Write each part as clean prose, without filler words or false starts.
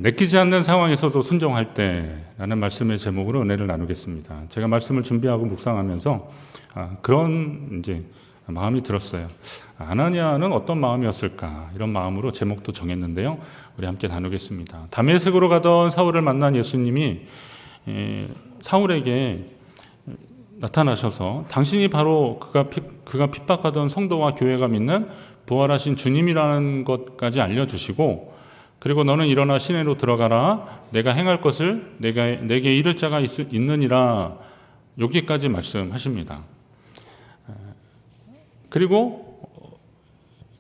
내키지 않는 상황에서도 순종할 때라는 말씀의 제목으로 은혜를 나누겠습니다. 제가 말씀을 준비하고 묵상하면서 그런 이제 마음이 들었어요. 아나니아는 어떤 마음이었을까? 이런 마음으로 제목도 정했는데요. 우리 함께 나누겠습니다. 다메섹으로 가던 사울을 만난 예수님이 사울에게 나타나셔서 당신이 바로 그가 핍박하던 성도와 교회가 믿는 부활하신 주님이라는 것까지 알려주시고, 그리고 너는 일어나 시내로 들어가라. 내가 행할 것을 내게 이를 자가 있느니라. 여기까지 말씀하십니다. 그리고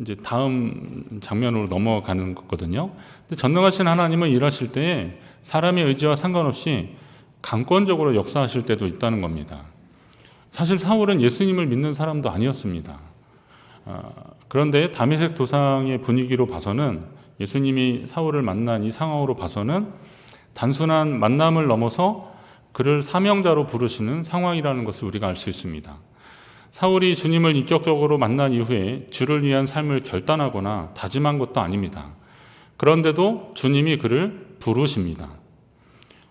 이제 다음 장면으로 넘어가는 거거든요. 근데 전능하신 하나님은 일하실 때에 사람의 의지와 상관없이 강권적으로 역사하실 때도 있다는 겁니다. 사실 사울은 예수님을 믿는 사람도 아니었습니다. 그런데 다메섹 도상의 분위기로 봐서는, 예수님이 사울을 만난 이 상황으로 봐서는 단순한 만남을 넘어서 그를 사명자로 부르시는 상황이라는 것을 우리가 알 수 있습니다. 사울이 주님을 인격적으로 만난 이후에 주를 위한 삶을 결단하거나 다짐한 것도 아닙니다. 그런데도 주님이 그를 부르십니다.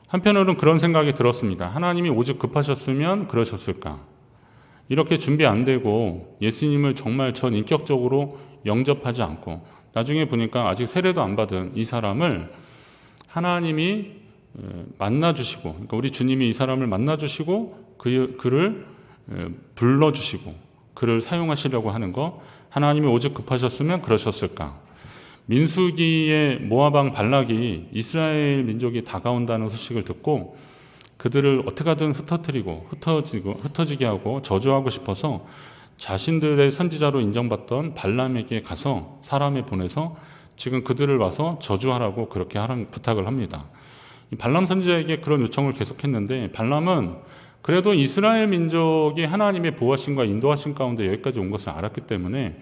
한편으로는 그런 생각이 들었습니다. 하나님이 오직 급하셨으면 그러셨을까? 이렇게 준비 안 되고 예수님을 정말 전 인격적으로 영접하지 않고 나중에 보니까 아직 세례도 안 받은 이 사람을 하나님이 만나주시고, 그러니까 우리 주님이 이 사람을 만나주시고 그를 불러주시고 그를 사용하시려고 하는 것, 하나님이 오직 급하셨으면 그러셨을까? 민수기의 모압 왕 발락이 이스라엘 민족이 다가온다는 소식을 듣고 그들을 어떻게든 흩어지게 하고 저주하고 싶어서 자신들의 선지자로 인정받던 발람에게 가서 사람을 보내서 지금 그들을 와서 저주하라고 그렇게 부탁을 합니다. 발람 선지자에게 그런 요청을 계속했는데 발람은 그래도 이스라엘 민족이 하나님의 보호하심과 인도하심 가운데 여기까지 온 것을 알았기 때문에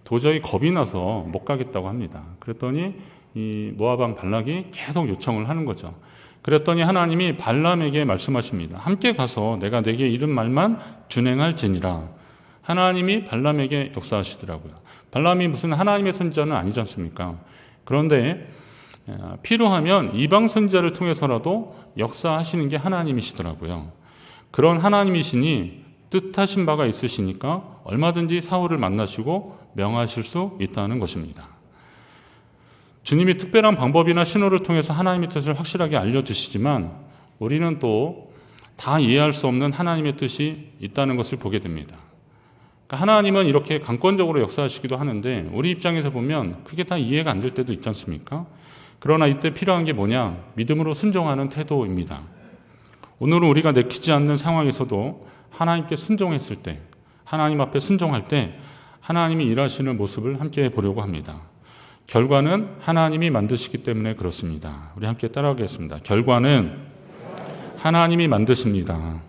도저히 겁이 나서 못 가겠다고 합니다. 그랬더니 이 모압 왕 발락이 계속 요청을 하는 거죠. 그랬더니 하나님이 발람에게 말씀하십니다. 함께 가서 내가 내게 이른 말만 준행할지니라. 하나님이 발람에게 역사하시더라고요. 발람이 무슨 하나님의 선지자는 아니지 않습니까? 그런데 필요하면 이방 선지자를 통해서라도 역사하시는 게 하나님이시더라고요. 그런 하나님이시니 뜻하신 바가 있으시니까 얼마든지 사울을 만나시고 명하실 수 있다는 것입니다. 주님이 특별한 방법이나 신호를 통해서 하나님의 뜻을 확실하게 알려주시지만 우리는 또 다 이해할 수 없는 하나님의 뜻이 있다는 것을 보게 됩니다. 그러니까 하나님은 이렇게 강권적으로 역사하시기도 하는데 우리 입장에서 보면 그게 다 이해가 안 될 때도 있지 않습니까? 그러나 이때 필요한 게 뭐냐? 믿음으로 순종하는 태도입니다. 오늘은 우리가 내키지 않는 상황에서도 하나님께 순종했을 때, 하나님 앞에 순종할 때 하나님이 일하시는 모습을 함께 보려고 합니다. 결과는 하나님이 만드시기 때문에 그렇습니다. 우리 함께 따라하겠습니다. 결과는 하나님이 만드십니다.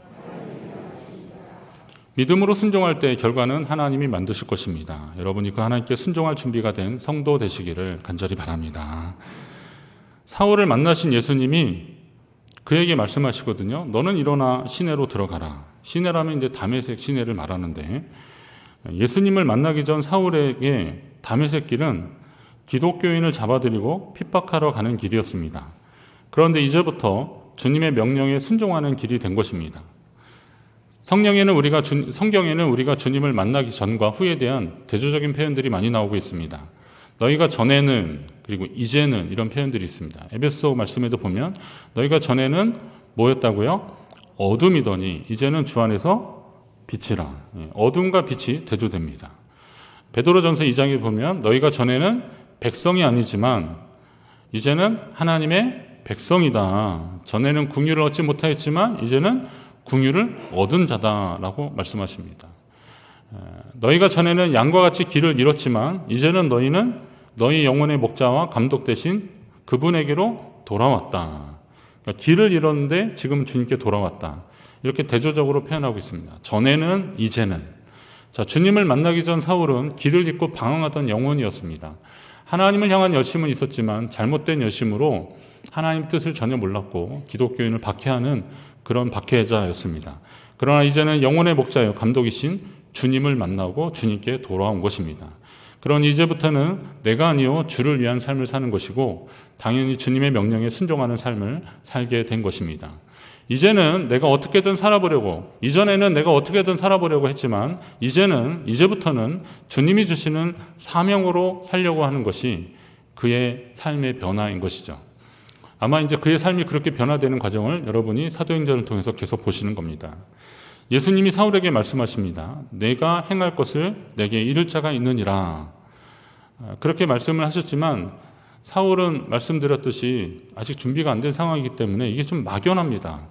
믿음으로 순종할 때 결과는 하나님이 만드실 것입니다. 여러분이 그 하나님께 순종할 준비가 된 성도 되시기를 간절히 바랍니다. 사울을 만나신 예수님이 그에게 말씀하시거든요. 너는 일어나 시내로 들어가라. 시내라면 이제 다메섹 시내를 말하는데, 예수님을 만나기 전 사울에게 다메섹 길은 기독교인을 잡아들이고 핍박하러 가는 길이었습니다. 그런데 이제부터 주님의 명령에 순종하는 길이 된 것입니다. 성경에는 우리가 주님을 만나기 전과 후에 대한 대조적인 표현들이 많이 나오고 있습니다. 너희가 전에는, 그리고 이제는, 이런 표현들이 있습니다. 에베소 말씀에도 보면 너희가 전에는 뭐였다고요? 어둠이더니 이제는 주 안에서 빛이라. 어둠과 빛이 대조됩니다. 베드로전서 2장에 보면 너희가 전에는 백성이 아니지만 이제는 하나님의 백성이다. 전에는 궁유를 얻지 못하였지만 이제는 궁유를 얻은 자다라고 말씀하십니다. 너희가 전에는 양과 같이 길을 잃었지만 이제는 너희는 너희 영혼의 목자와 감독 되신 그분에게로 돌아왔다. 그러니까 길을 잃었는데 지금 주님께 돌아왔다. 이렇게 대조적으로 표현하고 있습니다. 전에는, 이제는. 자, 주님을 만나기 전 사울은 길을 잃고 방황하던 영혼이었습니다. 하나님을 향한 열심은 있었지만 잘못된 열심으로 하나님 뜻을 전혀 몰랐고 기독교인을 박해하는 그런 박해자였습니다. 그러나 이제는 영혼의 목자여 감독이신 주님을 만나고 주님께 돌아온 것입니다. 그러니 이제부터는 내가 아니요 주를 위한 삶을 사는 것이고 당연히 주님의 명령에 순종하는 삶을 살게 된 것입니다. 이제는 내가 어떻게든 살아보려고, 이전에는 내가 어떻게든 살아보려고 했지만 이제부터는 주님이 주시는 사명으로 살려고 하는 것이 그의 삶의 변화인 것이죠. 아마 이제 그의 삶이 그렇게 변화되는 과정을 여러분이 사도행전을 통해서 계속 보시는 겁니다. 예수님이 사울에게 말씀하십니다. 내가 행할 것을 내게 이를 자가 있느니라. 그렇게 말씀을 하셨지만 사울은 말씀드렸듯이 아직 준비가 안 된 상황이기 때문에 이게 좀 막연합니다.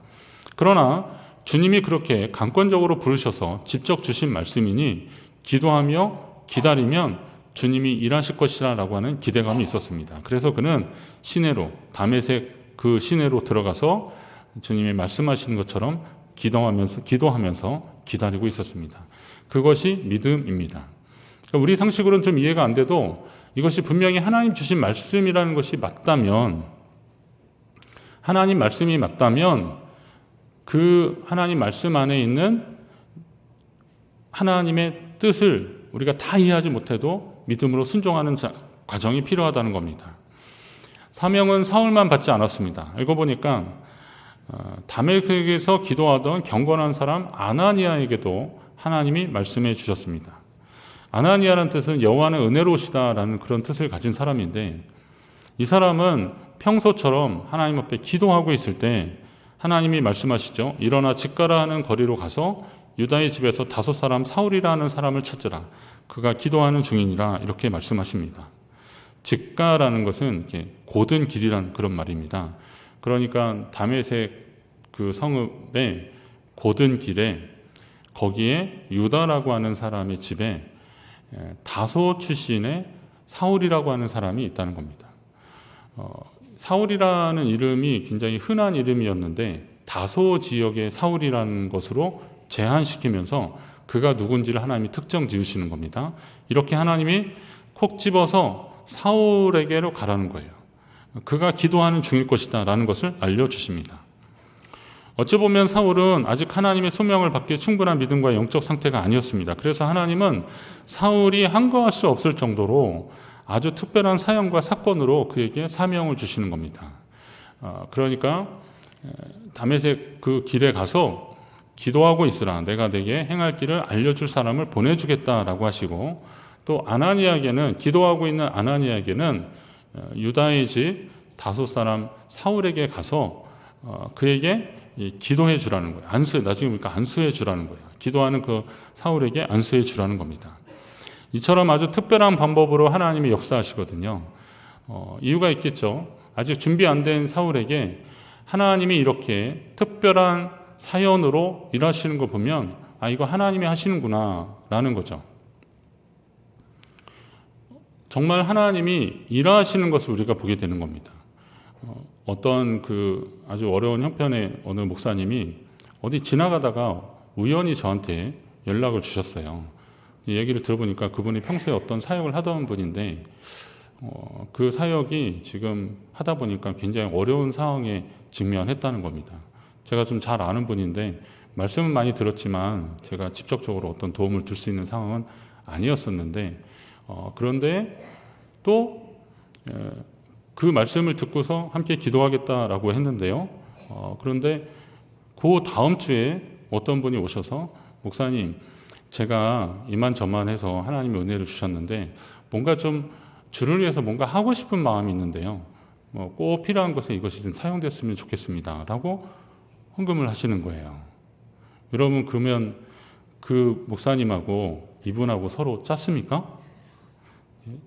그러나 주님이 그렇게 강권적으로 부르셔서 직접 주신 말씀이니 기도하며 기다리면 주님이 일하실 것이라 라고 하는 기대감이 있었습니다. 그래서 그는 시내로, 다메섹 그 시내로 들어가서 주님이 말씀하시는 것처럼 기도하면서 기다리고 있었습니다. 그것이 믿음입니다. 우리 상식으로는 좀 이해가 안 돼도 이것이 분명히 하나님 주신 말씀이라는 것이 맞다면, 하나님 말씀이 맞다면 그 하나님 말씀 안에 있는 하나님의 뜻을 우리가 다 이해하지 못해도 믿음으로 순종하는 과정이 필요하다는 겁니다. 사명은 사울만 받지 않았습니다. 읽어보니까 다메섹에서 기도하던 경건한 사람 아나니아에게도 하나님이 말씀해 주셨습니다. 아나니아라는 뜻은 여호와는 은혜로우시다라는 그런 뜻을 가진 사람인데, 이 사람은 평소처럼 하나님 앞에 기도하고 있을 때 하나님이 말씀하시죠. 일어나 직가라 하는 거리로 가서 유다의 집에서 5 사울이라 하는 사람을 찾으라. 그가 기도하는 중이니라. 이렇게 말씀하십니다. 직가라는 것은 이렇게 고든 길이란 그런 말입니다. 그러니까 다메섹 그 성읍의 고든 길에 거기에 유다라고 하는 사람의 집에 다소 출신의 사울이라고 하는 사람이 있다는 겁니다. 사울이라는 이름이 굉장히 흔한 이름이었는데 다소 지역의 사울이라는 것으로 제한시키면서 그가 누군지를 하나님이 특정 지으시는 겁니다. 이렇게 하나님이 콕 집어서 사울에게로 가라는 거예요. 그가 기도하는 중일 것이다 라는 것을 알려주십니다. 어찌 보면 사울은 아직 하나님의 소명을 받기에 충분한 믿음과 영적 상태가 아니었습니다. 그래서 하나님은 사울이 한거할 수 없을 정도로 아주 특별한 사역과 사건으로 그에게 사명을 주시는 겁니다. 그러니까 다메섹 그 길에 가서 기도하고 있으라. 내가 내게 행할 길을 알려줄 사람을 보내주겠다라고 하시고, 또 아나니아에게는, 기도하고 있는 아나니아에게는 유다의 집 5 사울에게 가서 그에게 기도해 주라는 거예요. 나중에 보니까 안수해 주라는 거예요. 기도하는 그 사울에게 안수해 주라는 겁니다. 이처럼 아주 특별한 방법으로 하나님이 역사하시거든요. 이유가 있겠죠. 아직 준비 안 된 사울에게 하나님이 이렇게 특별한 사연으로 일하시는 거 보면 이거 하나님이 하시는구나 라는 거죠. 정말 하나님이 일하시는 것을 우리가 보게 되는 겁니다. 어떤 그 아주 어려운 형편의 어느 목사님이 어디 지나가다가 우연히 저한테 연락을 주셨어요. 이 얘기를 들어보니까 그분이 평소에 어떤 사역을 하던 분인데 그 사역이 지금 하다 보니까 굉장히 어려운 상황에 직면했다는 겁니다. 제가 좀 잘 아는 분인데 말씀은 많이 들었지만 제가 직접적으로 어떤 도움을 줄 수 있는 상황은 아니었었는데 그런데 또 그 말씀을 듣고서 함께 기도하겠다라고 했는데요. 그런데 그 다음 주에 어떤 분이 오셔서 목사님, 제가 이만저만해서 하나님의 은혜를 주셨는데 뭔가 좀 주를 위해서 뭔가 하고 싶은 마음이 있는데요. 꼭 필요한 것에 이것이 좀 사용됐으면 좋겠습니다. 라고 헌금을 하시는 거예요. 여러분, 그러면 그 목사님하고 이분하고 서로 짰습니까?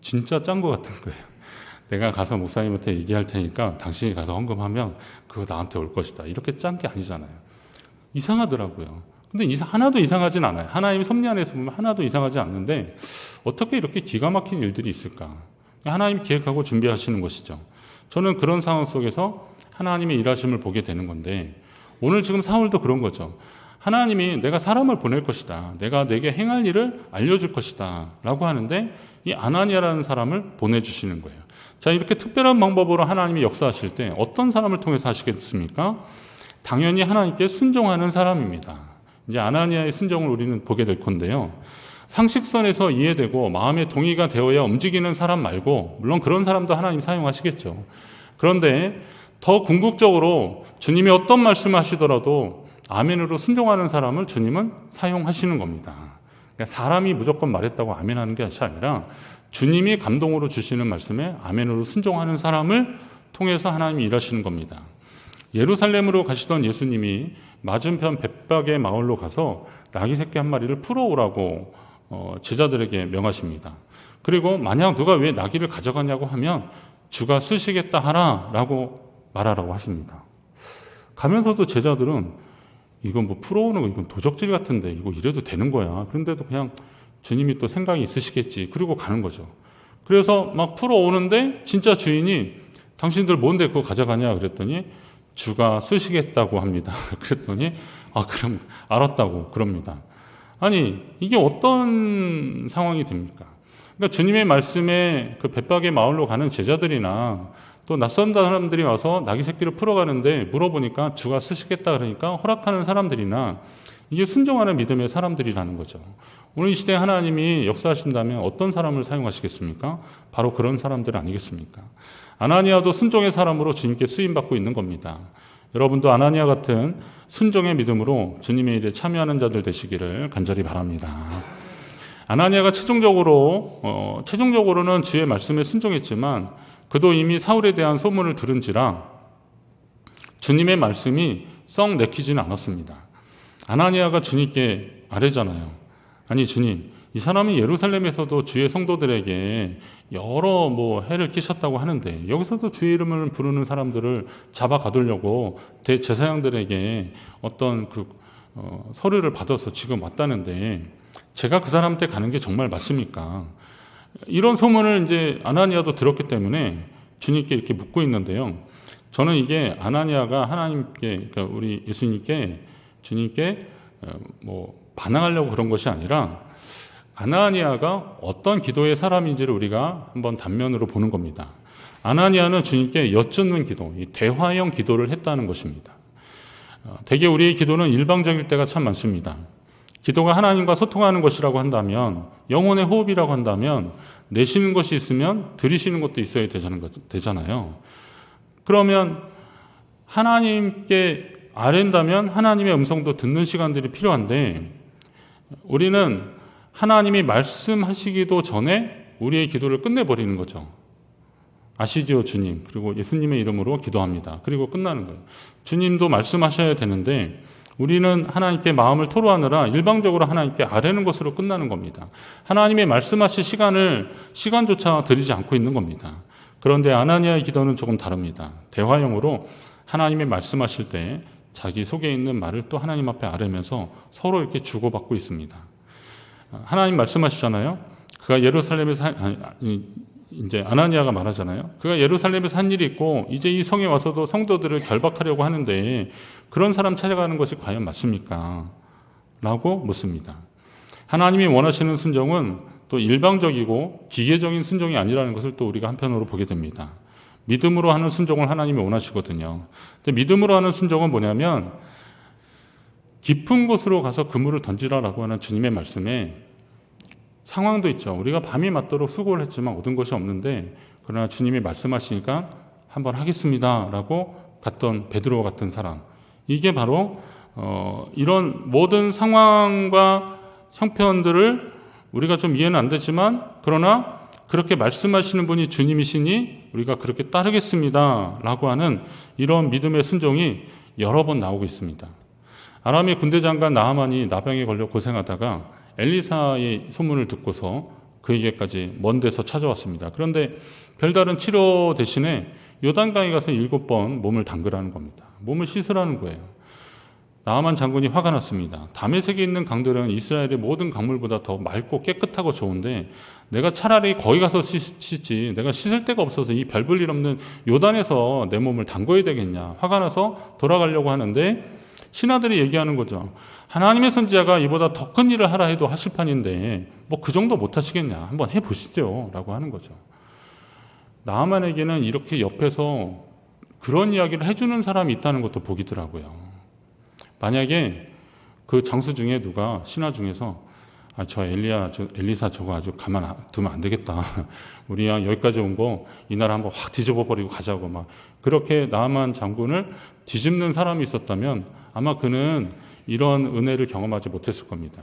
진짜 짠 것 같은 거예요. 내가 가서 목사님한테 얘기할 테니까 당신이 가서 헌금하면 그거 나한테 올 것이다. 이렇게 짠 게 아니잖아요. 이상하더라고요. 근데 하나도 이상하진 않아요. 하나님이 섭리 안에서 보면 하나도 이상하지 않는데 어떻게 이렇게 기가 막힌 일들이 있을까? 하나님 계획하고 준비하시는 것이죠. 저는 그런 상황 속에서 하나님의 일하심을 보게 되는 건데, 오늘 지금 사울도 그런 거죠. 하나님이 내가 사람을 보낼 것이다. 내가 내게 행할 일을 알려줄 것이다. 라고 하는데 이 아나니아라는 사람을 보내주시는 거예요. 자, 이렇게 특별한 방법으로 하나님이 역사하실 때 어떤 사람을 통해서 하시겠습니까? 당연히 하나님께 순종하는 사람입니다. 이제 아나니아의 순종을 우리는 보게 될 건데요. 상식선에서 이해되고 마음의 동의가 되어야 움직이는 사람 말고, 물론 그런 사람도 하나님 사용하시겠죠. 그런데 더 궁극적으로 주님이 어떤 말씀을 하시더라도 아멘으로 순종하는 사람을 주님은 사용하시는 겁니다. 그러니까 사람이 무조건 말했다고 아멘하는 것이 아니라 주님이 감동으로 주시는 말씀에 아멘으로 순종하는 사람을 통해서 하나님이 일하시는 겁니다. 예루살렘으로 가시던 예수님이 맞은편 벳박의 마을로 가서 나귀 새끼 한 마리를 풀어오라고 제자들에게 명하십니다. 그리고 만약 누가 왜 나귀를 가져가냐고 하면 주가 쓰시겠다 하라라고 말하라고 하십니다. 가면서도 제자들은 이건 뭐 풀어오는 거 이건 도적질 같은데 이거 이래도 되는 거야. 그런데도 그냥 주님이 또 생각이 있으시겠지. 그리고 가는 거죠. 그래서 막 풀어오는데 진짜 주인이 당신들 뭔데 그거 가져가냐 그랬더니 주가 쓰시겠다고 합니다. 그랬더니 그럼 알았다고 그럽니다. 아니 이게 어떤 상황이 됩니까? 그러니까 주님의 말씀에 그 벳박의 마을로 가는 제자들이나 또 낯선 사람들이 와서 나귀 새끼를 풀어가는데 물어보니까 주가 쓰시겠다 그러니까 허락하는 사람들이나 이게 순종하는 믿음의 사람들이라는 거죠. 오늘 이 시대에 하나님이 역사하신다면 어떤 사람을 사용하시겠습니까? 바로 그런 사람들 아니겠습니까? 아나니아도 순종의 사람으로 주님께 쓰임받고 있는 겁니다. 여러분도 아나니아 같은 순종의 믿음으로 주님의 일에 참여하는 자들 되시기를 간절히 바랍니다. 아나니아가 최종적으로는 주의 말씀에 순종했지만 그도 이미 사울에 대한 소문을 들은지라 주님의 말씀이 썩 내키지는 않았습니다. 아나니아가 주님께 아뢰잖아요. 아니 주님, 이 사람이 예루살렘에서도 주의 성도들에게 여러 해를 끼쳤다고 하는데 여기서도 주의 이름을 부르는 사람들을 잡아 가두려고 대제사장들에게 어떤 서류를 받아서 지금 왔다는데 제가 그 사람한테 가는 게 정말 맞습니까? 이런 소문을 이제 아나니아도 들었기 때문에 주님께 이렇게 묻고 있는데요. 저는 이게 아나니아가 하나님께, 그러니까 우리 예수님께, 주님께 반항하려고 그런 것이 아니라 아나니아가 어떤 기도의 사람인지를 우리가 한번 단면으로 보는 겁니다. 아나니아는 주님께 여쭙는 기도, 이 대화형 기도를 했다는 것입니다. 대개 우리의 기도는 일방적일 때가 참 많습니다. 기도가 하나님과 소통하는 것이라고 한다면, 영혼의 호흡이라고 한다면 내쉬는 것이 있으면 들이쉬는 것도 있어야 되잖아요. 그러면 하나님께 아랜다면 하나님의 음성도 듣는 시간들이 필요한데 우리는 하나님이 말씀하시기도 전에 우리의 기도를 끝내버리는 거죠. 아시지요 주님, 그리고 예수님의 이름으로 기도합니다. 그리고 끝나는 거예요. 주님도 말씀하셔야 되는데 우리는 하나님께 마음을 토로하느라 일방적으로 하나님께 아뢰는 것으로 끝나는 겁니다. 하나님의 말씀하실 시간조차 드리지 않고 있는 겁니다. 그런데 아나니아의 기도는 조금 다릅니다. 대화형으로 하나님의 말씀하실 때 자기 속에 있는 말을 또 하나님 앞에 아뢰면서 서로 이렇게 주고받고 있습니다. 하나님 말씀하시잖아요. 그가 예루살렘에서 이제 아나니아가 말하잖아요. 그가 예루살렘에서 한 일이 있고 이제 이 성에 와서도 성도들을 결박하려고 하는데 그런 사람 찾아가는 것이 과연 맞습니까? 라고 묻습니다. 하나님이 원하시는 순종은 또 일방적이고 기계적인 순종이 아니라는 것을 또 우리가 한편으로 보게 됩니다. 믿음으로 하는 순종을 하나님이 원하시거든요. 근데 믿음으로 하는 순종은 뭐냐면 깊은 곳으로 가서 그물을 던지라라고 하는 주님의 말씀에 상황도 있죠. 우리가 밤이 맞도록 수고를 했지만 얻은 것이 없는데 그러나 주님이 말씀하시니까 한번 하겠습니다 라고 갔던 베드로 같은 사람, 이게 바로 이런 모든 상황과 형편들을 우리가 좀 이해는 안 되지만 그러나 그렇게 말씀하시는 분이 주님이시니 우리가 그렇게 따르겠습니다 라고 하는 이런 믿음의 순종이 여러 번 나오고 있습니다. 아람의 군대 장관 나하만이 나병에 걸려 고생하다가 엘리사의 소문을 듣고서 그에게까지 먼 데서 찾아왔습니다. 그런데 별다른 치료 대신에 요단강에 가서 7번 몸을 담그라는 겁니다. 몸을 씻으라는 거예요. 나하만 장군이 화가 났습니다. 다메섹에 있는 강들은 이스라엘의 모든 강물보다 더 맑고 깨끗하고 좋은데 내가 차라리 거기 가서 씻지, 내가 씻을 데가 없어서 이 별 볼 일 없는 요단에서 내 몸을 담궈야 되겠냐. 화가 나서 돌아가려고 하는데 신하들이 얘기하는 거죠. 하나님의 선지자가 이보다 더 큰 일을 하라 해도 하실 판인데 뭐 그 정도 못 하시겠냐. 한번 해보시죠 라고 하는 거죠. 나하만에게는 이렇게 옆에서 그런 이야기를 해주는 사람이 있다는 것도 복이더라고요. 만약에 그 장수 중에 누가 신하 중에서 저 엘리사 저거 아주 두면 안 되겠다. 우리야 여기까지 온 거 이 나라 한번 확 뒤집어 버리고 가자고 막 그렇게 나만 장군을 뒤집는 사람이 있었다면 아마 그는 이런 은혜를 경험하지 못했을 겁니다.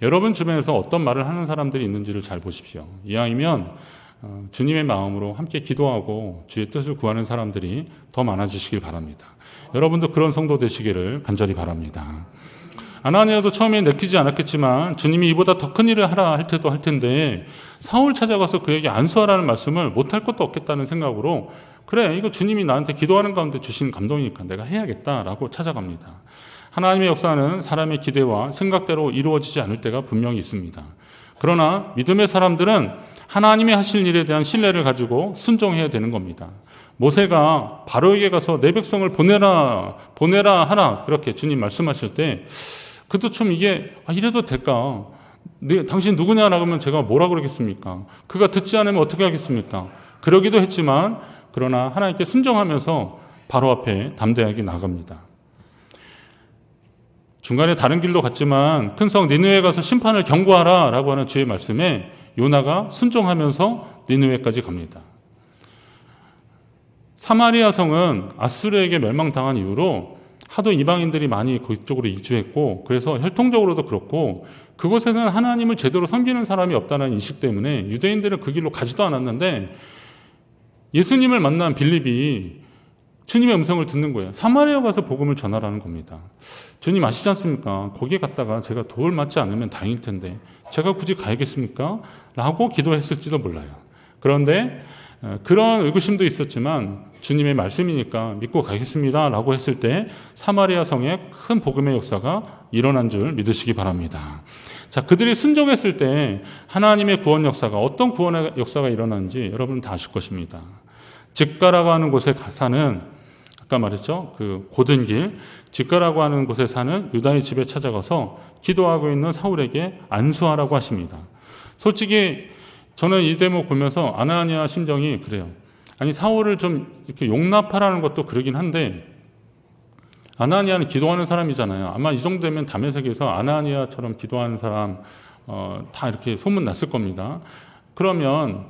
여러분 주변에서 어떤 말을 하는 사람들이 있는지를 잘 보십시오. 이왕이면 주님의 마음으로 함께 기도하고 주의 뜻을 구하는 사람들이 더 많아지시길 바랍니다. 여러분도 그런 성도 되시기를 간절히 바랍니다. 아나니아도 처음에 내키지 않았겠지만 주님이 이보다 더 큰 일을 하라 할 때도 할 텐데 사울 찾아가서 그에게 안수하라는 말씀을 못할 것도 없겠다는 생각으로 그래 이거 주님이 나한테 기도하는 가운데 주신 감동이니까 내가 해야겠다라고 찾아갑니다. 하나님의 역사는 사람의 기대와 생각대로 이루어지지 않을 때가 분명히 있습니다. 그러나 믿음의 사람들은 하나님이 하실 일에 대한 신뢰를 가지고 순종해야 되는 겁니다. 모세가 바로에게 가서 내 백성을 보내라 하라 그렇게 주님 말씀하실 때 그도 좀 이게 이래도 될까? 당신 누구냐라고 하면 제가 뭐라 그러겠습니까? 그가 듣지 않으면 어떻게 하겠습니까? 그러기도 했지만 그러나 하나님께 순종하면서 바로 앞에 담대하게 나갑니다. 중간에 다른 길로 갔지만 큰 성 니느웨에 가서 심판을 경고하라 라고 하는 주의 말씀에 요나가 순종하면서 니느웨까지 갑니다. 사마리아 성은 아수르에게 멸망당한 이후로 하도 이방인들이 많이 그쪽으로 이주했고 그래서 혈통적으로도 그렇고 그곳에는 하나님을 제대로 섬기는 사람이 없다는 인식 때문에 유대인들은 그 길로 가지도 않았는데 예수님을 만난 빌립이 주님의 음성을 듣는 거예요. 사마리아 가서 복음을 전하라는 겁니다. 주님 아시지 않습니까? 거기에 갔다가 제가 도를 맞지 않으면 다행일 텐데 제가 굳이 가야겠습니까? 라고 기도했을지도 몰라요. 그런데 그런 의구심도 있었지만 주님의 말씀이니까 믿고 가겠습니다 라고 했을 때 사마리아 성에 큰 복음의 역사가 일어난 줄 믿으시기 바랍니다. 자, 그들이 순종했을 때 하나님의 구원 역사가 어떤 구원의 역사가 일어났는지 여러분은 다 아실 것입니다. 직가라고 하는 곳에 사는 아까 말했죠. 그 고든 길 직가라고 하는 곳에 사는 유다의 집에 찾아가서 기도하고 있는 사울에게 안수하라고 하십니다. 솔직히 저는 이 대목 보면서 아나니아 심정이 그래요. 아니 사울을 좀 이렇게 용납하라는 것도 그러긴 한데 아나니아는 기도하는 사람이잖아요. 아마 이 정도 되면 다메섹에서 아나니아처럼 기도하는 사람 다 이렇게 소문 났을 겁니다. 그러면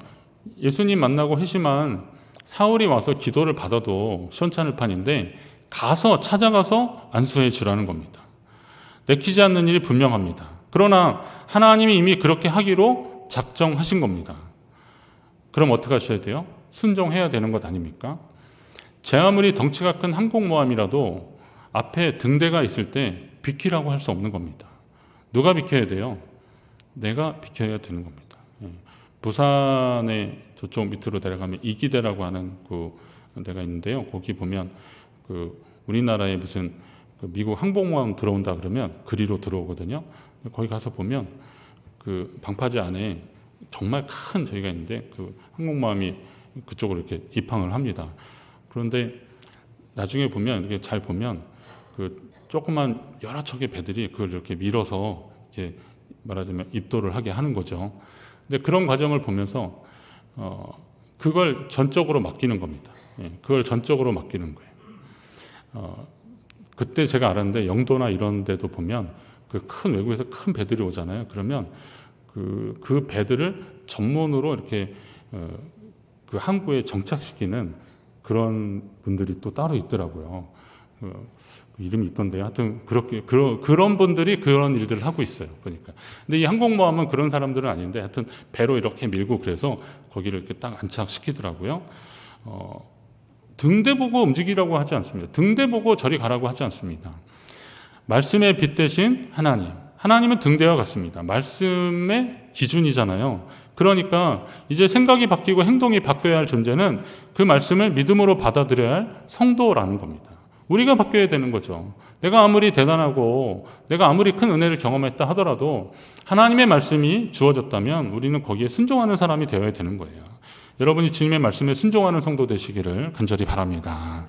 예수님 만나고 회심한 사울이 와서 기도를 받아도 시원찮을 판인데 찾아가서 안수해 주라는 겁니다. 내키지 않는 일이 분명합니다. 그러나 하나님이 이미 그렇게 하기로 작정하신 겁니다. 그럼 어떻게 하셔야 돼요? 순종해야 되는 것 아닙니까? 제 아무리 덩치가 큰 항공모함이라도 앞에 등대가 있을 때 비키라고 할 수 없는 겁니다. 누가 비켜야 돼요? 내가 비켜야 되는 겁니다. 부산에 저쪽 밑으로 내려가면 이기대라고 하는 그 데가 있는데요. 거기 보면 그 우리나라에 무슨 그 미국 항공모함 들어온다 그러면 그리로 들어오거든요. 거기 가서 보면 그 방파제 안에 정말 큰 저희가 있는데 그 항공모함이 그쪽으로 이렇게 입항을 합니다. 그런데 나중에 보면 이렇게 잘 보면 그 조그만 여러 척의 배들이 그걸 이렇게 밀어서 이렇게 말하자면 입도를 하게 하는 거죠. 근데 그런 과정을 보면서 그걸 전적으로 맡기는 겁니다. 그걸 전적으로 맡기는 거예요. 그때 제가 알았는데 영도나 이런 데도 보면 그 큰 외국에서 큰 배들이 오잖아요. 그러면 그 배들을 전문으로 이렇게 그 항구에 정착시키는 그런 분들이 또 따로 있더라고요. 이름이 있던데요. 하여튼 그런 분들이 그런 일들을 하고 있어요. 보니까. 근데 이 항공모함은 그런 사람들은 아닌데 하여튼 배로 이렇게 밀고 그래서 거기를 이렇게 딱 안착시키더라고요. 등대 보고 움직이라고 하지 않습니다. 등대 보고 저리 가라고 하지 않습니다. 말씀의 빛 대신 하나님은 등대와 같습니다. 말씀의 기준이잖아요. 그러니까 이제 생각이 바뀌고 행동이 바뀌어야 할 존재는 그 말씀을 믿음으로 받아들여야 할 성도라는 겁니다. 우리가 바뀌어야 되는 거죠. 내가 아무리 대단하고 내가 아무리 큰 은혜를 경험했다 하더라도 하나님의 말씀이 주어졌다면 우리는 거기에 순종하는 사람이 되어야 되는 거예요. 여러분이 주님의 말씀에 순종하는 성도 되시기를 간절히 바랍니다.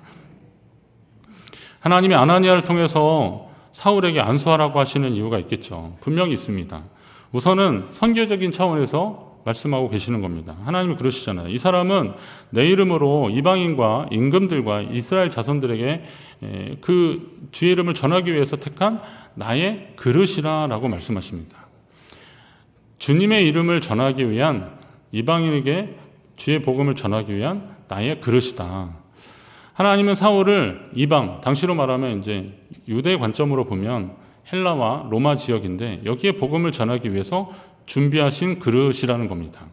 하나님이 아나니아를 통해서 사울에게 안수하라고 하시는 이유가 있겠죠. 분명히 있습니다. 우선은 선교적인 차원에서 말씀하고 계시는 겁니다. 하나님이 그러시잖아요. 이 사람은 내 이름으로 이방인과 임금들과 이스라엘 자손들에게 그 주의 이름을 전하기 위해서 택한 나의 그릇이라고 말씀하십니다. 주님의 이름을 전하기 위한, 이방인에게 주의 복음을 전하기 위한 나의 그릇이다. 하나님은 사울을 이방, 당시로 말하면 이제 유대 관점으로 보면 헬라와 로마 지역인데 여기에 복음을 전하기 위해서 준비하신 그릇이라는 겁니다.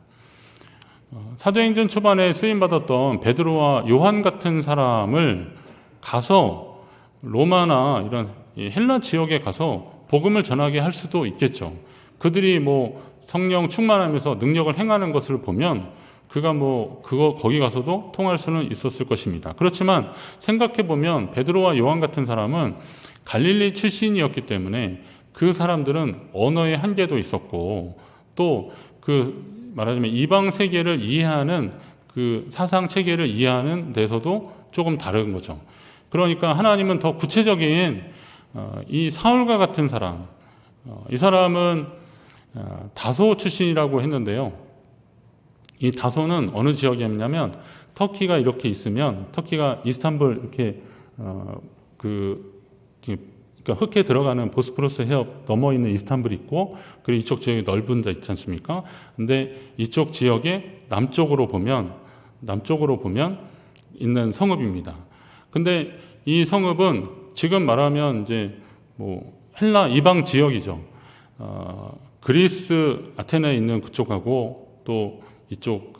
사도행전 초반에 쓰임받았던 베드로와 요한 같은 사람을 가서 로마나 이런 헬라 지역에 가서 복음을 전하게 할 수도 있겠죠. 그들이 뭐 성령 충만하면서 능력을 행하는 것을 보면 그가 거기 가서도 통할 수는 있었을 것입니다. 그렇지만 생각해 보면 베드로와 요한 같은 사람은 갈릴리 출신이었기 때문에 그 사람들은 언어의 한계도 있었고 또 말하자면 이방 세계를 이해하는 그 사상 체계를 이해하는 데서도 조금 다른 거죠. 그러니까 하나님은 더 구체적인 이 사울과 같은 사람, 이 사람은 다소 출신이라고 했는데요. 이 다소는 어느 지역에 있냐면 터키가 이렇게 있으면 터키가 이스탄불 이렇게 그러니까 흑해 들어가는 보스포러스 해협 넘어 있는 이스탄불이 있고 그리고 이쪽 지역이 넓은 데 있지 않습니까? 근데 이쪽 지역의 남쪽으로 보면 있는 성읍입니다. 근데 이 성읍은 지금 말하면 이제 헬라 이방 지역이죠. 그리스 아테네에 있는 그쪽하고 또 이쪽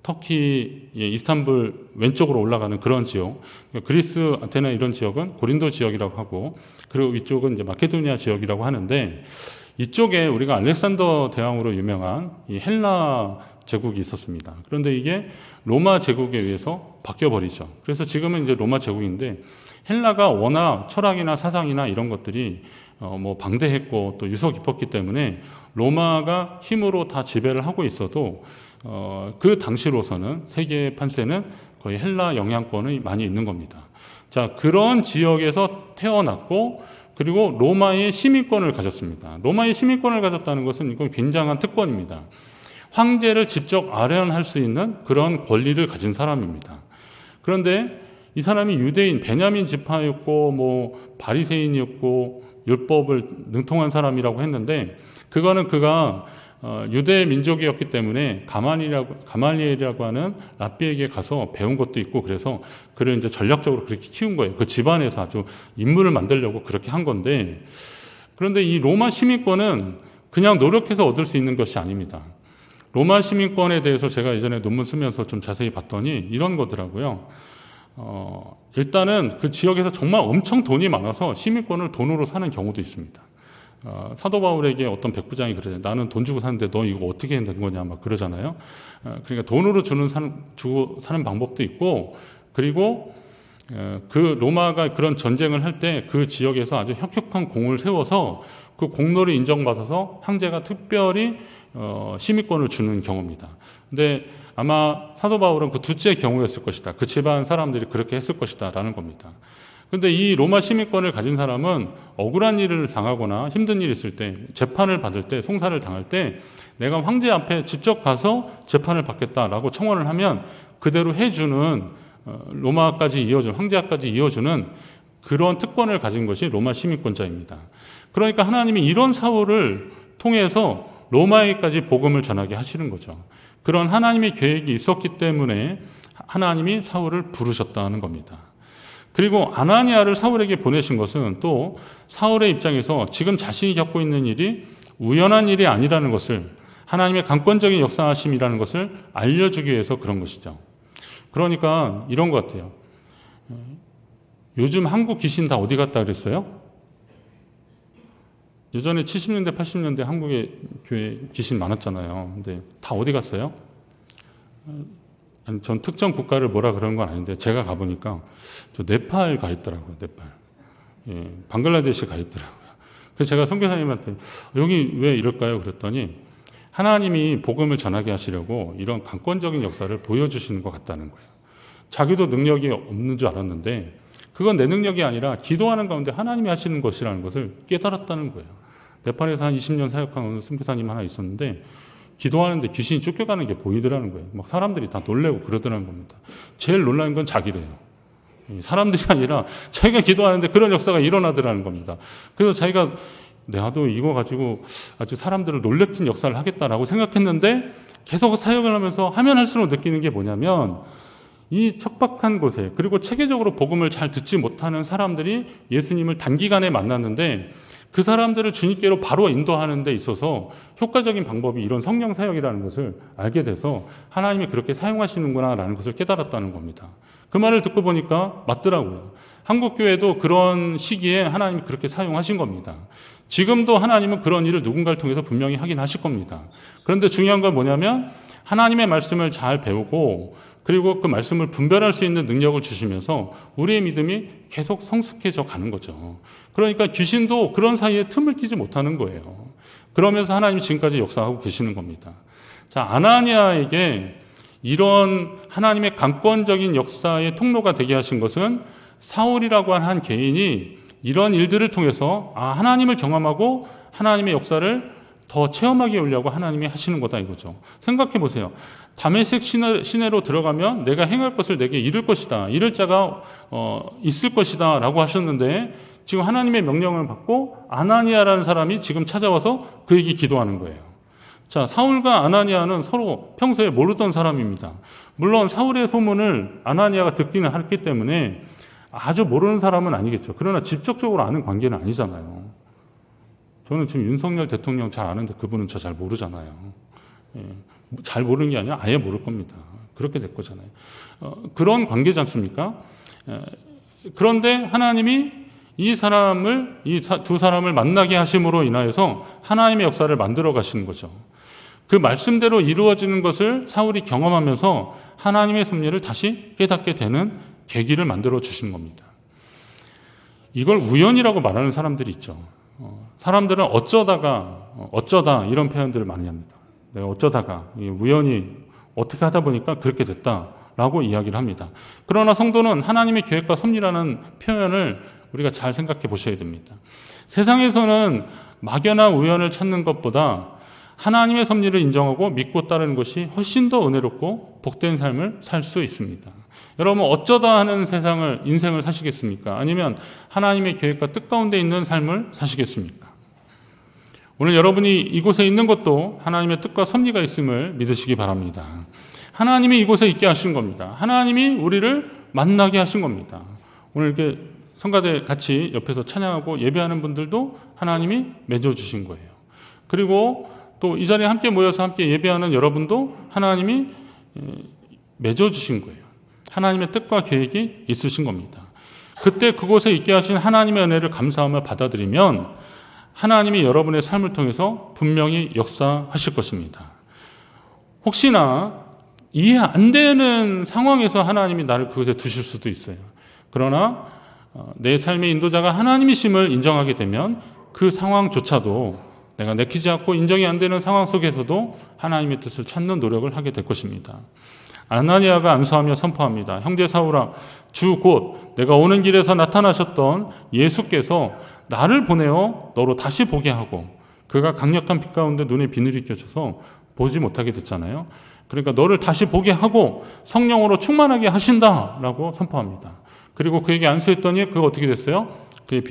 터키의 이스탄불 왼쪽으로 올라가는 그런 지역, 그리스 아테네 이런 지역은 고린도 지역이라고 하고, 그리고 이쪽은 이제 마케도니아 지역이라고 하는데, 이쪽에 우리가 알렉산더 대왕으로 유명한 이 헬라 제국이 있었습니다. 그런데 이게 로마 제국에 의해서 바뀌어 버리죠. 그래서 지금은 이제 로마 제국인데, 헬라가 워낙 철학이나 사상이나 이런 것들이 방대했고 또 유서 깊었기 때문에 로마가 힘으로 다 지배를 하고 있어도 그 당시로서는 세계 판세는 거의 헬라 영향권이 많이 있는 겁니다. 자, 그런 지역에서 태어났고 그리고 로마의 시민권을 가졌습니다. 로마의 시민권을 가졌다는 것은 이건 굉장한 특권입니다. 황제를 직접 아련할 수 있는 그런 권리를 가진 사람입니다. 그런데 이 사람이 유대인 베냐민 지파였고 바리새인이었고 율법을 능통한 사람이라고 했는데 그거는 그가 유대 민족이었기 때문에 가말리엘이라고 하는 랍비에게 가서 배운 것도 있고 그래서 그를 이제 전략적으로 그렇게 키운 거예요. 그 집안에서 아주 인물을 만들려고 그렇게 한 건데, 그런데 이 로마 시민권은 그냥 노력해서 얻을 수 있는 것이 아닙니다. 로마 시민권에 대해서 제가 예전에 논문 쓰면서 좀 자세히 봤더니 이런 거더라고요. 일단은 그 지역에서 정말 엄청 돈이 많아서 시민권을 돈으로 사는 경우도 있습니다. 사도 바울에게 어떤 백부장이 그러잖아요. 나는 돈 주고 사는데 너 이거 어떻게 해야 되는 거냐 막 그러잖아요. 그러니까 돈으로 주고 사는 방법도 있고, 그리고 그 로마가 그런 전쟁을 할 때 그 지역에서 아주 혁혁한 공을 세워서 그 공로를 인정받아서 황제가 특별히 시민권을 주는 경우입니다. 근데 아마 사도 바울은 그 둘째 경우였을 것이다. 그 집안 사람들이 그렇게 했을 것이다 라는 겁니다. 근데 이 로마 시민권을 가진 사람은 억울한 일을 당하거나 힘든 일이 있을 때, 재판을 받을 때, 송사를 당할 때 내가 황제 앞에 직접 가서 재판을 받겠다라고 청원을 하면 그대로 해주는, 로마까지 이어주는, 황제까지 이어주는 그런 특권을 가진 것이 로마 시민권자입니다. 그러니까 하나님이 이런 사울을 통해서 로마에까지 복음을 전하게 하시는 거죠. 그런 하나님의 계획이 있었기 때문에 하나님이 사울을 부르셨다는 겁니다. 그리고 아나니아를 사울에게 보내신 것은 또 사울의 입장에서 지금 자신이 겪고 있는 일이 우연한 일이 아니라는 것을, 하나님의 강권적인 역사하심이라는 것을 알려주기 위해서 그런 것이죠. 그러니까 이런 것 같아요. 요즘 한국 귀신 다 어디 갔다 그랬어요? 예전에 70년대, 80년대 한국에 교회 귀신 많았잖아요. 근데 다 어디 갔어요? 아니, 전 특정 국가를 뭐라 그런 건 아닌데 제가 가보니까 저 네팔 가 있더라고요. 네팔. 예, 방글라데시 가 있더라고요. 그래서 제가 선교사님한테 여기 왜 이럴까요? 그랬더니 하나님이 복음을 전하게 하시려고 이런 강권적인 역사를 보여주시는 것 같다는 거예요. 자기도 능력이 없는 줄 알았는데 그건 내 능력이 아니라 기도하는 가운데 하나님이 하시는 것이라는 것을 깨달았다는 거예요. 네팔에서 한 20년 사역한 어느 선교사님 하나 있었는데 기도하는데 귀신이 쫓겨가는 게 보이더라는 거예요. 막 사람들이 다 놀래고 그러더라는 겁니다. 제일 놀라운 건 자기래요. 사람들이 아니라 자기가 기도하는데 그런 역사가 일어나더라는 겁니다. 그래서 자기가 내가도 이거 가지고 아주 사람들을 놀래킨 역사를 하겠다라고 생각했는데 계속 사역을 하면서 하면 할수록 느끼는 게 뭐냐면 이 척박한 곳에 그리고 체계적으로 복음을 잘 듣지 못하는 사람들이 예수님을 단기간에 만났는데 그 사람들을 주님께로 바로 인도하는 데 있어서 효과적인 방법이 이런 성령 사역이라는 것을 알게 돼서 하나님이 그렇게 사용하시는구나라는 것을 깨달았다는 겁니다. 그 말을 듣고 보니까 맞더라고요. 한국교회도 그런 시기에 하나님이 그렇게 사용하신 겁니다. 지금도 하나님은 그런 일을 누군가를 통해서 분명히 하긴 하실 겁니다. 그런데 중요한 건 뭐냐면 하나님의 말씀을 잘 배우고 그리고 그 말씀을 분별할 수 있는 능력을 주시면서 우리의 믿음이 계속 성숙해져 가는 거죠. 그러니까 귀신도 그런 사이에 틈을 끼지 못하는 거예요. 그러면서 하나님이 지금까지 역사하고 계시는 겁니다. 자, 아나니아에게 이런 하나님의 강권적인 역사의 통로가 되게 하신 것은 사울이라고 하는 한 개인이 이런 일들을 통해서 하나님을 경험하고 하나님의 역사를 더 체험하게 하려고 하나님이 하시는 거다 이거죠. 생각해 보세요. 다메섹 시내로 들어가면 내가 행할 것을 내게 이룰 것이다. 이룰 자가 있을 것이다 라고 하셨는데 지금 하나님의 명령을 받고 아나니아라는 사람이 지금 찾아와서 그에게 기도하는 거예요. 자, 사울과 아나니아는 서로 평소에 모르던 사람입니다. 물론 사울의 소문을 아나니아가 듣기는 했기 때문에 아주 모르는 사람은 아니겠죠. 그러나 직접적으로 아는 관계는 아니잖아요. 저는 지금 윤석열 대통령 잘 아는데 그분은 저 잘 모르잖아요. 예, 잘 모르는 게 아니라 아예 모를 겁니다. 그렇게 될 거잖아요. 그런 관계지 않습니까? 그런데 하나님이 이 두 사람을 만나게 하심으로 인하여서 하나님의 역사를 만들어 가시는 거죠. 그 말씀대로 이루어지는 것을 사울이 경험하면서 하나님의 섭리를 다시 깨닫게 되는 계기를 만들어 주신 겁니다. 이걸 우연이라고 말하는 사람들이 있죠. 사람들은 어쩌다 이런 표현들을 많이 합니다. 내가 어쩌다가 우연히 어떻게 하다 보니까 그렇게 됐다라고 이야기를 합니다. 그러나 성도는 하나님의 계획과 섭리라는 표현을 우리가 잘 생각해 보셔야 됩니다. 세상에서는 막연한 우연을 찾는 것보다 하나님의 섭리를 인정하고 믿고 따르는 것이 훨씬 더 은혜롭고 복된 삶을 살 수 있습니다. 여러분 어쩌다 하는 인생을 사시겠습니까? 아니면 하나님의 계획과 뜻 가운데 있는 삶을 사시겠습니까? 오늘 여러분이 이곳에 있는 것도 하나님의 뜻과 섭리가 있음을 믿으시기 바랍니다. 하나님이 이곳에 있게 하신 겁니다. 하나님이 우리를 만나게 하신 겁니다. 오늘 이렇게 성가대 같이 옆에서 찬양하고 예배하는 분들도 하나님이 맺어주신 거예요. 그리고 또 이 자리에 함께 모여서 함께 예배하는 여러분도 하나님이 맺어주신 거예요. 하나님의 뜻과 계획이 있으신 겁니다. 그때 그곳에 있게 하신 하나님의 은혜를 감사하며 받아들이면 하나님이 여러분의 삶을 통해서 분명히 역사하실 것입니다. 혹시나 이해 안 되는 상황에서 하나님이 나를 그곳에 두실 수도 있어요. 그러나 내 삶의 인도자가 하나님이심을 인정하게 되면 그 상황조차도 내가 내키지 않고 인정이 안 되는 상황 속에서도 하나님의 뜻을 찾는 노력을 하게 될 것입니다. 아나니아가 안수하며 선포합니다. 형제 사울아, 주 곧 내가 오는 길에서 나타나셨던 예수께서 나를 보내어 너로 다시 보게 하고, 그가 강력한 빛 가운데 눈에 비늘이 껴져서 보지 못하게 됐잖아요. 그러니까 너를 다시 보게 하고 성령으로 충만하게 하신다라고 선포합니다. 그리고 그에게 안수했더니 그가 어떻게 됐어요? 그의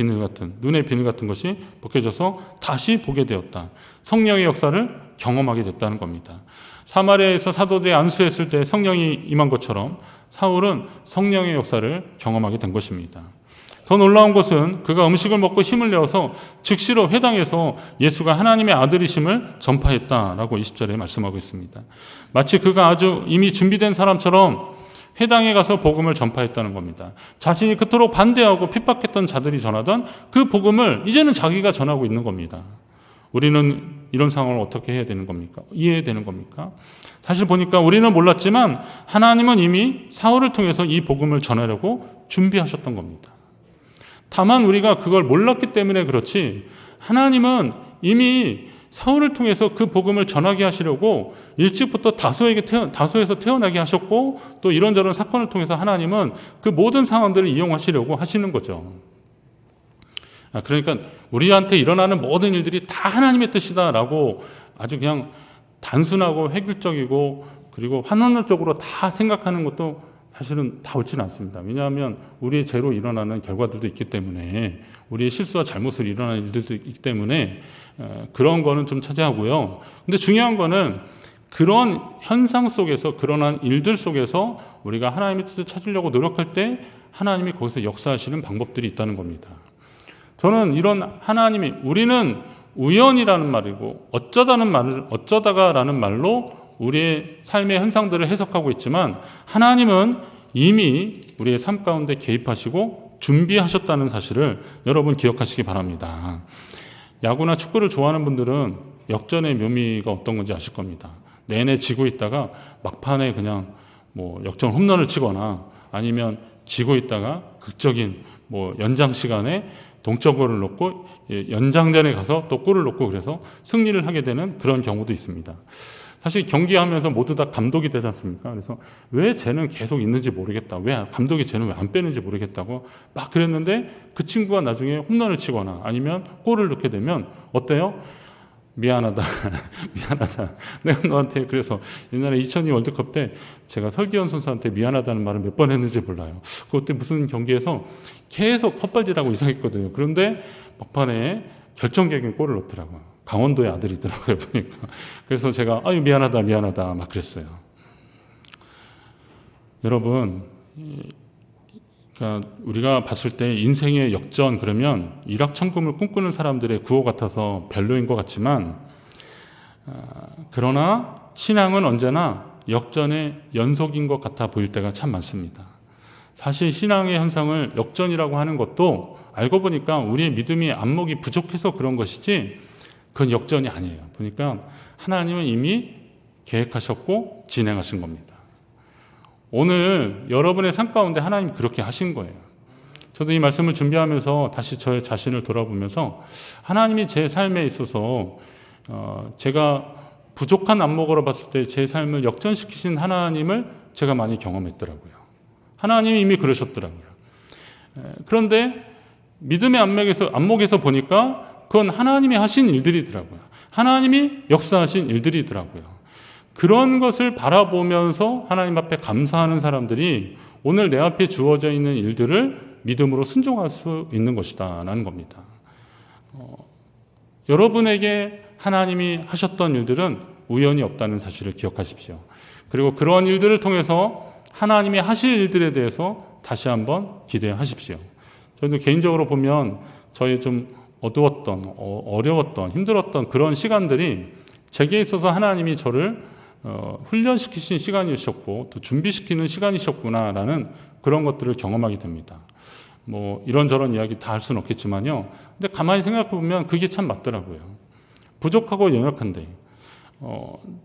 눈의 비늘 같은 것이 벗겨져서 다시 보게 되었다. 성령의 역사를 경험하게 됐다는 겁니다. 사마리아에서 사도들이 안수했을 때 성령이 임한 것처럼 사울은 성령의 역사를 경험하게 된 것입니다. 더 놀라운 것은 그가 음식을 먹고 힘을 내어서 즉시로 회당에서 예수가 하나님의 아들이심을 전파했다라고 20절에 말씀하고 있습니다. 마치 그가 아주 이미 준비된 사람처럼 회당에 가서 복음을 전파했다는 겁니다. 자신이 그토록 반대하고 핍박했던 자들이 전하던 그 복음을 이제는 자기가 전하고 있는 겁니다. 우리는 이런 상황을 어떻게 해야 되는 겁니까? 이해해야 되는 겁니까? 사실 보니까 우리는 몰랐지만 하나님은 이미 사울을 통해서 이 복음을 전하려고 준비하셨던 겁니다. 다만 우리가 그걸 몰랐기 때문에 그렇지, 하나님은 이미 사울을 통해서 그 복음을 전하게 하시려고 일찍부터 다소에서 태어나게 하셨고, 또 이런저런 사건을 통해서 하나님은 그 모든 상황들을 이용하시려고 하시는 거죠. 그러니까 우리한테 일어나는 모든 일들이 다 하나님의 뜻이다라고 아주 그냥 단순하고 획일적이고 그리고 환원적으로 다 생각하는 것도 사실은 다 옳지는 않습니다. 왜냐하면 우리의 죄로 일어나는 결과들도 있기 때문에, 우리의 실수와 잘못을 일어나는 일들도 있기 때문에 그런 거는 좀 차지하고요. 근데 중요한 거는 그런 현상 속에서, 그러한 일들 속에서 우리가 하나님의 뜻을 찾으려고 노력할 때 하나님이 거기서 역사하시는 방법들이 있다는 겁니다. 저는 이런 하나님이, 우리는 우연이라는 말이고 어쩌다가라는 말로 우리의 삶의 현상들을 해석하고 있지만, 하나님은 이미 우리의 삶 가운데 개입하시고 준비하셨다는 사실을 여러분 기억하시기 바랍니다. 야구나 축구를 좋아하는 분들은 역전의 묘미가 어떤 건지 아실 겁니다. 내내 지고 있다가 막판에 그냥 역전 홈런을 치거나, 아니면 지고 있다가 극적인 연장 시간에 동점골을 넣고 연장전에 가서 또 골을 넣고, 그래서 승리를 하게 되는 그런 경우도 있습니다. 사실 경기하면서 모두 다 감독이 되지 않습니까? 그래서 왜 쟤는 계속 있는지 모르겠다, 왜 감독이 쟤는 왜 안 빼는지 모르겠다고 막 그랬는데, 그 친구가 나중에 홈런을 치거나 아니면 골을 넣게 되면 어때요? 미안하다 미안하다, 내가 너한테. 그래서 옛날에 2002 월드컵 때 제가 설기현 선수한테 미안하다는 말을 몇 번 했는지 몰라요. 그때 무슨 경기에서 계속 헛발질하고 이상했거든요. 그런데 막판에 결정적인 골을 넣더라고요. 강원도의 아들이더라고요, 보니까. 그래서 제가 미안하다 막 그랬어요. 여러분, 그러니까 우리가 봤을 때 인생의 역전, 그러면 일확천금을 꿈꾸는 사람들의 구호 같아서 별로인 것 같지만, 그러나 신앙은 언제나 역전의 연속인 것 같아 보일 때가 참 많습니다. 사실 신앙의 현상을 역전이라고 하는 것도 알고 보니까 우리의 믿음이 안목이 부족해서 그런 것이지, 그건 역전이 아니에요. 보니까 하나님은 이미 계획하셨고 진행하신 겁니다. 오늘 여러분의 삶 가운데 하나님이 그렇게 하신 거예요. 저도 이 말씀을 준비하면서 다시 저의 자신을 돌아보면서, 하나님이 제 삶에 있어서 제가 부족한 안목으로 봤을 때 제 삶을 역전시키신 하나님을 제가 많이 경험했더라고요. 하나님이 이미 그러셨더라고요. 그런데 믿음의 안목에서 보니까 그건 하나님이 하신 일들이더라고요. 하나님이 역사하신 일들이더라고요. 그런 것을 바라보면서 하나님 앞에 감사하는 사람들이 오늘 내 앞에 주어져 있는 일들을 믿음으로 순종할 수 있는 것이다 라는 겁니다. 여러분에게 하나님이 하셨던 일들은 우연이 없다는 사실을 기억하십시오. 그리고 그런 일들을 통해서 하나님이 하실 일들에 대해서 다시 한번 기대하십시오. 저희도 개인적으로 보면 저희 좀 어두웠던, 어려웠던, 힘들었던 그런 시간들이 제게 있어서 하나님이 저를 훈련시키신 시간이셨고 또 준비시키는 시간이셨구나라는 그런 것들을 경험하게 됩니다. 이런저런 이야기 다 할 수는 없겠지만요. 근데 가만히 생각해 보면 그게 참 맞더라고요. 부족하고 연약한데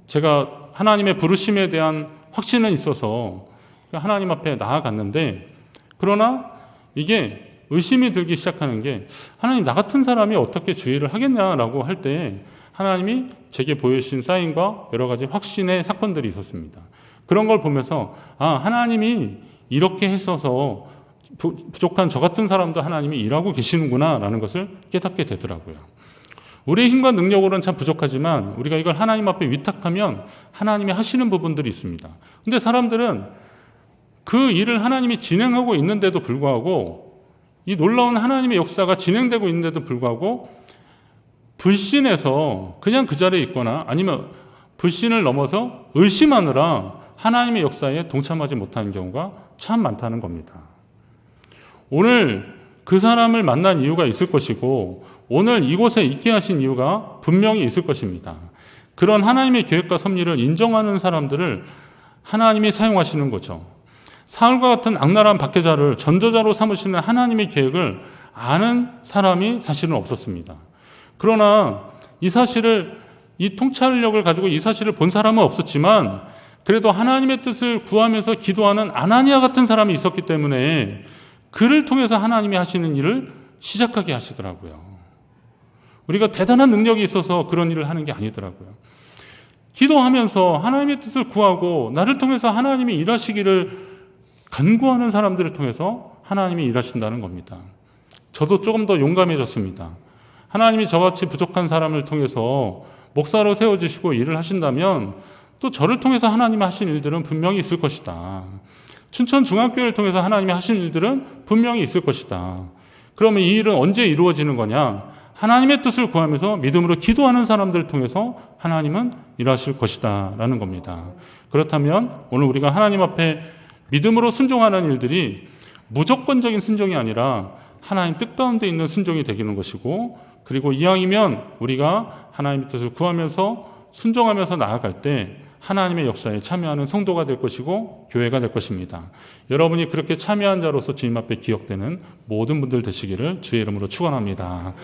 제가 하나님의 부르심에 대한 확신은 있어서 하나님 앞에 나아갔는데, 그러나 이게 의심이 들기 시작하는 게, 하나님, 나 같은 사람이 어떻게 주의를 하겠냐라고 할 때 하나님이 제게 보여주신 사인과 여러 가지 확신의 사건들이 있었습니다. 그런 걸 보면서 하나님이 이렇게 했어서 부족한 저 같은 사람도 하나님이 일하고 계시는구나 라는 것을 깨닫게 되더라고요. 우리의 힘과 능력으로는 참 부족하지만 우리가 이걸 하나님 앞에 위탁하면 하나님이 하시는 부분들이 있습니다. 근데 사람들은 그 일을 하나님이 진행하고 있는데도 불구하고, 이 놀라운 하나님의 역사가 진행되고 있는데도 불구하고 불신해서 그냥 그 자리에 있거나, 아니면 불신을 넘어서 의심하느라 하나님의 역사에 동참하지 못하는 경우가 참 많다는 겁니다. 오늘 그 사람을 만난 이유가 있을 것이고, 오늘 이곳에 있게 하신 이유가 분명히 있을 것입니다. 그런 하나님의 계획과 섭리를 인정하는 사람들을 하나님이 사용하시는 거죠. 사울과 같은 악랄한 박해자를 전도자로 삼으시는 하나님의 계획을 아는 사람이 사실은 없었습니다. 그러나 이 통찰력을 가지고 이 사실을 본 사람은 없었지만, 그래도 하나님의 뜻을 구하면서 기도하는 아나니아 같은 사람이 있었기 때문에 그를 통해서 하나님이 하시는 일을 시작하게 하시더라고요. 우리가 대단한 능력이 있어서 그런 일을 하는 게 아니더라고요. 기도하면서 하나님의 뜻을 구하고 나를 통해서 하나님이 일하시기를 간구하는 사람들을 통해서 하나님이 일하신다는 겁니다. 저도 조금 더 용감해졌습니다. 하나님이 저같이 부족한 사람을 통해서 목사로 세워주시고 일을 하신다면 또 저를 통해서 하나님이 하신 일들은 분명히 있을 것이다. 춘천중앙교회를 통해서 하나님이 하신 일들은 분명히 있을 것이다. 그러면 이 일은 언제 이루어지는 거냐? 하나님의 뜻을 구하면서 믿음으로 기도하는 사람들을 통해서 하나님은 일하실 것이다 라는 겁니다. 그렇다면 오늘 우리가 하나님 앞에 믿음으로 순종하는 일들이 무조건적인 순종이 아니라 하나님 뜻 가운데 있는 순종이 되기는 것이고, 그리고 이왕이면 우리가 하나님의 뜻을 구하면서 순종하면서 나아갈 때 하나님의 역사에 참여하는 성도가 될 것이고 교회가 될 것입니다. 여러분이 그렇게 참여한 자로서 주님 앞에 기억되는 모든 분들 되시기를 주의 이름으로 축원합니다.